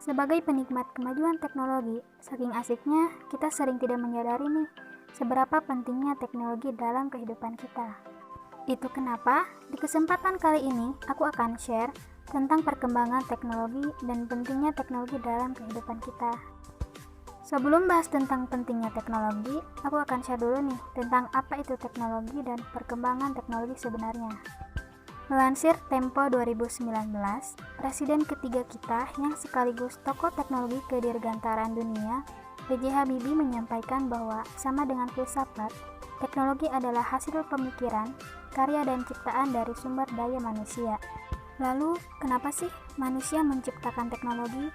Sebagai penikmat kemajuan teknologi, saking asiknya kita sering tidak menyadari nih seberapa pentingnya teknologi dalam kehidupan kita. Itu kenapa di kesempatan kali ini aku akan share tentang perkembangan teknologi dan pentingnya teknologi dalam kehidupan kita. Sebelum bahas tentang pentingnya teknologi, aku akan share dulu nih tentang apa itu teknologi dan perkembangan teknologi sebenarnya. Melansir Tempo 2019, Presiden ketiga kita yang sekaligus tokoh teknologi kedirgantaran dunia, B.J. Habibie menyampaikan bahwa sama dengan filsafat, teknologi adalah hasil pemikiran, karya dan ciptaan dari sumber daya manusia. Lalu, kenapa sih manusia menciptakan teknologi?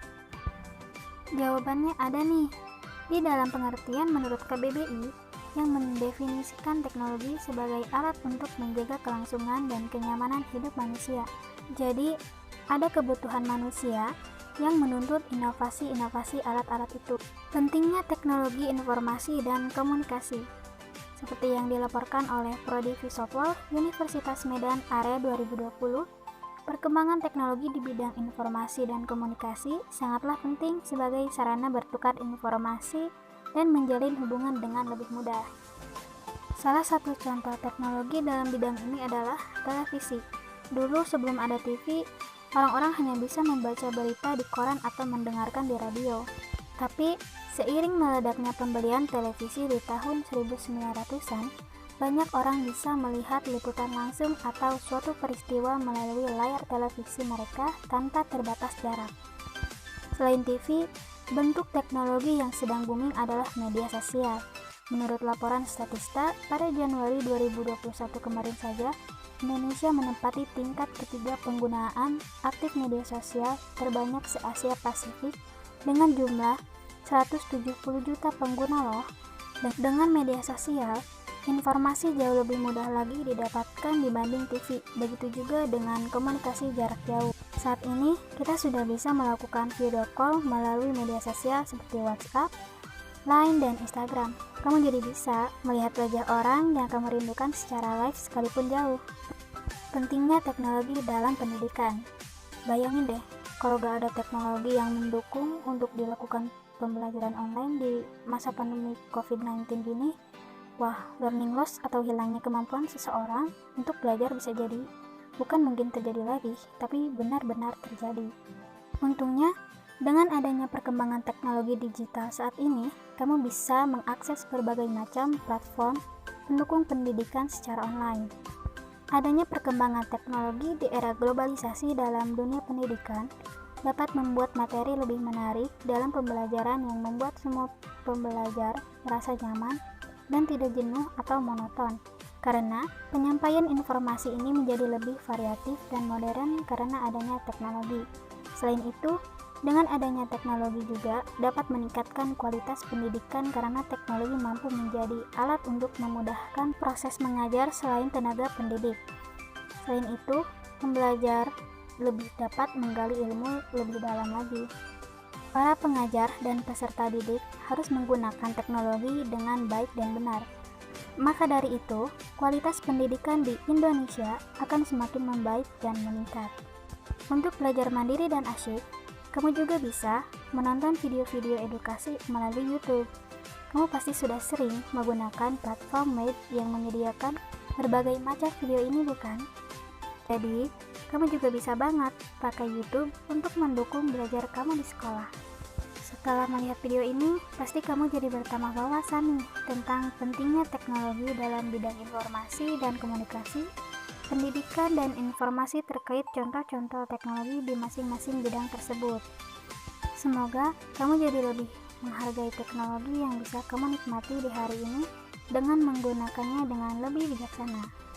Jawabannya ada nih, di dalam pengertian menurut KBBI, yang mendefinisikan teknologi sebagai alat untuk menjaga kelangsungan dan kenyamanan hidup manusia. Jadi, ada kebutuhan manusia yang menuntut inovasi-inovasi alat-alat itu. Pentingnya teknologi informasi dan komunikasi. Seperti yang dilaporkan oleh Prodi Visopol, Universitas Medan Area 2020, perkembangan teknologi di bidang informasi dan komunikasi sangatlah penting sebagai sarana bertukar informasi dan menjalin hubungan dengan lebih mudah. Salah satu contoh teknologi dalam bidang ini adalah televisi. Dulu sebelum ada TV, orang-orang hanya bisa membaca berita di koran atau mendengarkan di radio. Tapi, seiring meledaknya pembelian televisi di tahun 1900-an, banyak orang bisa melihat liputan langsung atau suatu peristiwa melalui layar televisi mereka tanpa terbatas jarak. Selain TV, bentuk teknologi yang sedang booming adalah media sosial. Menurut laporan Statista, pada Januari 2021 kemarin saja, Indonesia menempati tingkat ketiga penggunaan aktif media sosial terbanyak se-Asia Pasifik dengan jumlah 170 juta pengguna loh. Dan dengan media sosial, informasi jauh lebih mudah lagi didapatkan dibanding TV. Begitu juga dengan komunikasi jarak jauh. Saat ini, kita sudah bisa melakukan video call melalui media sosial seperti WhatsApp, Line, dan Instagram. Kamu jadi bisa melihat wajah orang yang kamu rindukan secara live sekalipun jauh. Pentingnya teknologi dalam pendidikan. Bayangin deh, kalau gak ada teknologi yang mendukung untuk dilakukan pembelajaran online di masa pandemi COVID-19 gini, wah, learning loss atau hilangnya kemampuan seseorang untuk belajar bisa jadi bukan mungkin terjadi lagi, tapi benar-benar terjadi. Untungnya, dengan adanya perkembangan teknologi digital saat ini, kamu bisa mengakses berbagai macam platform pendukung pendidikan secara online. Adanya perkembangan teknologi di era globalisasi dalam dunia pendidikan dapat membuat materi lebih menarik dalam pembelajaran yang membuat semua pembelajar merasa nyaman dan tidak jenuh atau monoton. Karena penyampaian informasi ini menjadi lebih variatif dan modern karena adanya teknologi. Selain itu, dengan adanya teknologi juga dapat meningkatkan kualitas pendidikan karena teknologi mampu menjadi alat untuk memudahkan proses mengajar selain tenaga pendidik. Selain itu, pembelajar lebih dapat menggali ilmu lebih dalam lagi. Para pengajar dan peserta didik harus menggunakan teknologi dengan baik dan benar. Maka dari itu, kualitas pendidikan di Indonesia akan semakin membaik dan meningkat. Untuk belajar mandiri dan asyik, kamu juga bisa menonton video-video edukasi melalui YouTube. Kamu pasti sudah sering menggunakan platform web yang menyediakan berbagai macam video ini, bukan? Jadi, kamu juga bisa banget pakai YouTube untuk mendukung belajar kamu di sekolah. Setelah melihat video ini, pasti kamu jadi bertambah wawasan nih tentang pentingnya teknologi dalam bidang informasi dan komunikasi, pendidikan, dan informasi terkait contoh-contoh teknologi di masing-masing bidang tersebut. Semoga kamu jadi lebih menghargai teknologi yang bisa kamu nikmati di hari ini dengan menggunakannya dengan lebih bijaksana.